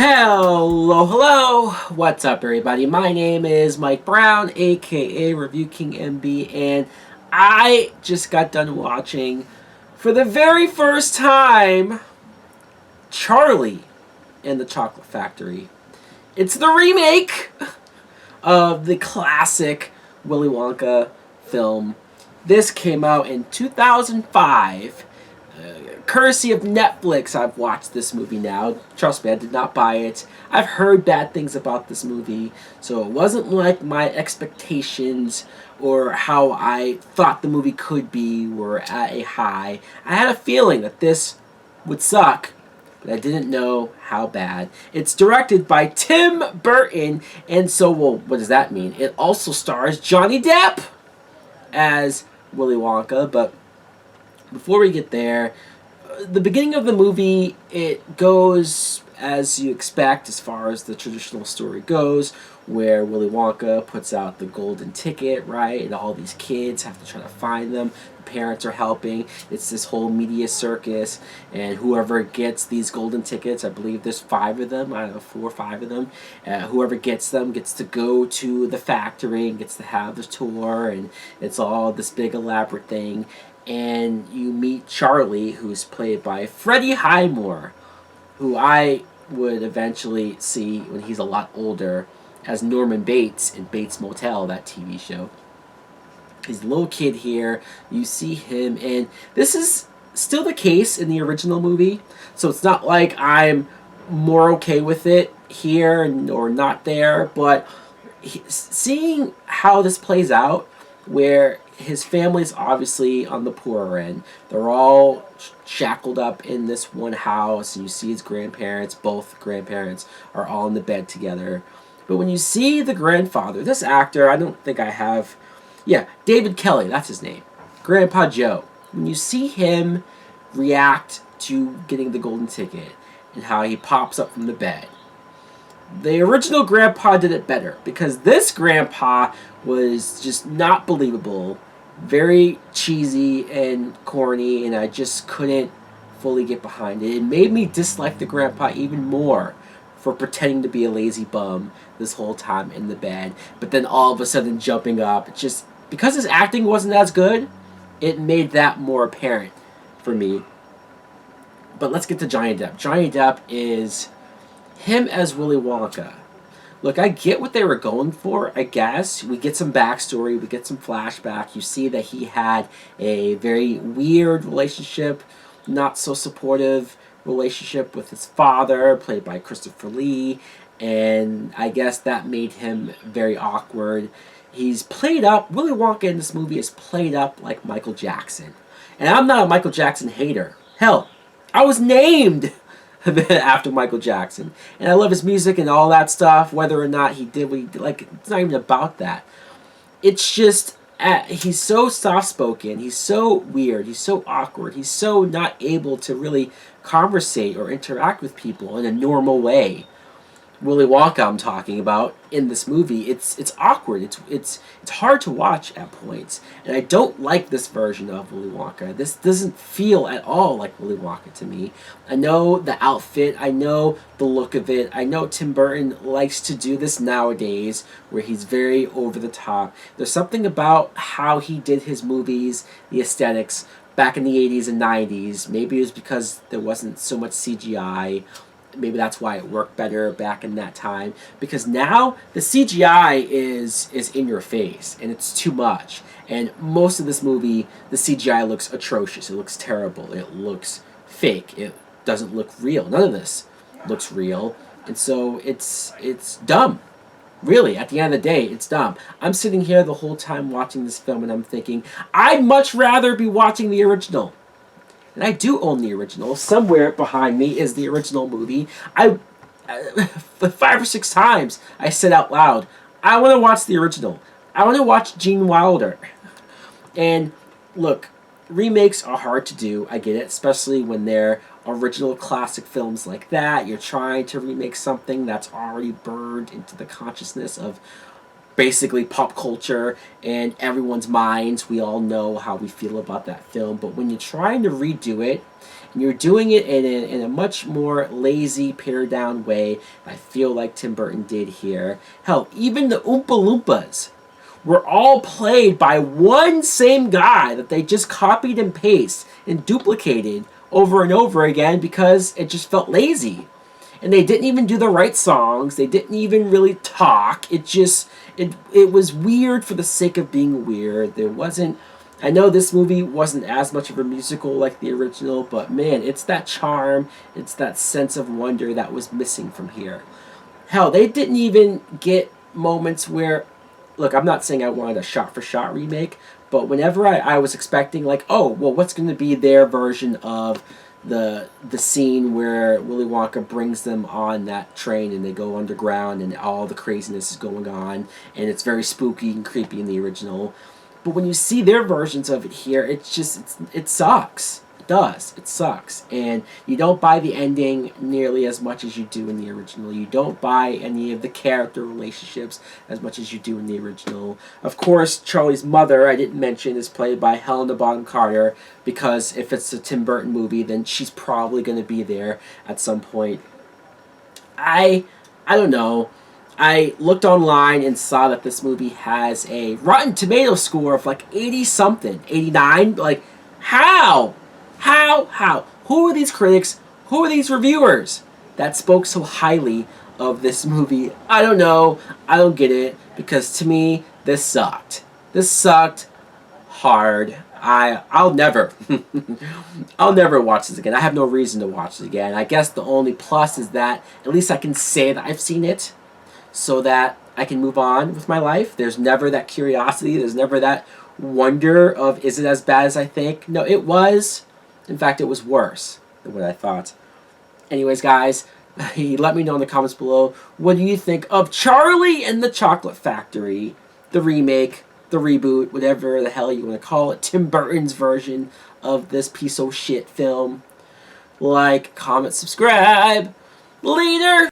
Hello, what's up everybody? My name is Mike Brown, aka Review King MB, and I just got done watching, for the very first time, Charlie and the Chocolate Factory. It's the remake of the classic Willy Wonka film. This came out in 2005. Courtesy of Netflix, I've watched this movie now. Trust me, I did not buy it. I've heard bad things about this movie, so it wasn't like my expectations or how I thought the movie could be were at a high. I had a feeling that this would suck, but I didn't know how bad. It's directed by Tim Burton, and so, well, what does that mean? It also stars Johnny Depp as Willy Wonka, but before we get there, the beginning of the movie, it goes as you expect as far as the traditional story goes, where Willy Wonka puts out the golden ticket, right? And all these kids have to try to find them. The parents are helping. It's this whole media circus, and whoever gets these golden tickets, I believe there's 5 of them, I don't know, 4 or 5 of them, whoever gets them gets to go to the factory and gets to have the tour, and it's all this big elaborate thing. And you meet Charlie, who's played by Freddie Highmore, who I would eventually see when he's a lot older as Norman Bates in Bates Motel, that TV show. He's a little kid here. You see him, and this is still the case in the original movie, so it's not like I'm more okay with it here or not there, but seeing how this plays out, where his family's obviously on the poorer end. They're all shackled up in this one house, and you see his grandparents, both grandparents, are all in the bed together. But when you see the grandfather, this actor, I don't think I have... Yeah, David Kelly, that's his name. Grandpa Joe. When you see him react to getting the golden ticket and how he pops up from the bed, the original grandpa did it better, because this grandpa was just not believable, very cheesy and corny, and I just couldn't fully get behind it. It made me dislike the grandpa even more for pretending to be a lazy bum this whole time in the bed, but then all of a sudden jumping up. Just because his acting wasn't as good, it made that more apparent for me. But let's get to Johnny Depp. Johnny Depp is him as Willy Wonka. Look, I get what they were going for, I guess. We get some backstory, we get some flashback. You see that he had a very weird relationship, not so supportive relationship with his father, played by Christopher Lee, and I guess that made him very awkward. He's played up, Willy Wonka in this movie is played up like Michael Jackson. And I'm not a Michael Jackson hater. Hell, I was named after Michael Jackson, and I love his music and all that stuff. Whether or not he did what he did, like, it's not even about that. It's just he's so soft-spoken, he's so weird, he's so awkward, he's so not able to really conversate or interact with people in a normal way. Willy Wonka I'm talking about in this movie, it's awkward, it's hard to watch at points, and I don't like this version of Willy Wonka. This doesn't feel at all like Willy Wonka to me. I know the outfit, I know the look of it, I know Tim Burton likes to do this nowadays, where he's very over the top. There's something about how he did his movies, the aesthetics, back in the 80s and 90s. Maybe it was because there wasn't so much CGI. Maybe that's why it worked better back in that time. Because now the CGI is in your face, and it's too much. And most of this movie, the CGI looks atrocious. It looks terrible. It looks fake. It doesn't look real. None of this looks real. And so it's dumb. Really, at the end of the day, it's dumb. I'm sitting here the whole time watching this film, and I'm thinking, I'd much rather be watching the original. And I do own the original. Somewhere behind me is the original movie. 5 or 6 times I said out loud, I want to watch the original. I want to watch Gene Wilder. And look, remakes are hard to do. I get it, especially when they're original classic films like that. You're trying to remake something that's already burned into the consciousness of basically pop culture and everyone's minds. We all know how we feel about that film. But when you're trying to redo it, and you're doing it in a much more lazy, pared down way, I feel like Tim Burton did here. Hell, even the Oompa Loompas were all played by one same guy that they just copied and pasted and duplicated over and over again because it just felt lazy. And they didn't even do the right songs. They didn't even really talk. It was weird for the sake of being weird. There wasn't... I know this movie wasn't as much of a musical like the original, but man, it's that charm, it's that sense of wonder that was missing from here. Hell, they didn't even get moments where... Look, I'm not saying I wanted a shot-for-shot remake, but whenever I was expecting, like, oh, well, what's going to be their version of the scene where Willy Wonka brings them on that train and they go underground and all the craziness is going on, and it's very spooky and creepy in the original. But when you see their versions of it here, it sucks. It does. It sucks. And you don't buy the ending nearly as much as you do in the original. You don't buy any of the character relationships as much as you do in the original. Of course, Charlie's mother, I didn't mention, is played by Helena Bonham Carter, because if it's a Tim Burton movie, then she's probably going to be there at some point. I don't know. I looked online and saw that this movie has a Rotten Tomato score of like 80-something, 89. Like, how? Who are these critics? Who are these reviewers that spoke so highly of this movie? I don't know. I don't get it, because to me, this sucked. This sucked hard. I'll never watch this again. I have no reason to watch it again. I guess the only plus is that at least I can say that I've seen it, so that I can move on with my life. There's never that curiosity. There's never that wonder of, is it as bad as I think? No, it was. In fact, it was worse than what I thought. Anyways, guys, let me know in the comments below, what do you think of Charlie and the Chocolate Factory, the remake, the reboot, whatever the hell you want to call it, Tim Burton's version of this piece of shit film. Like, comment, subscribe. Later!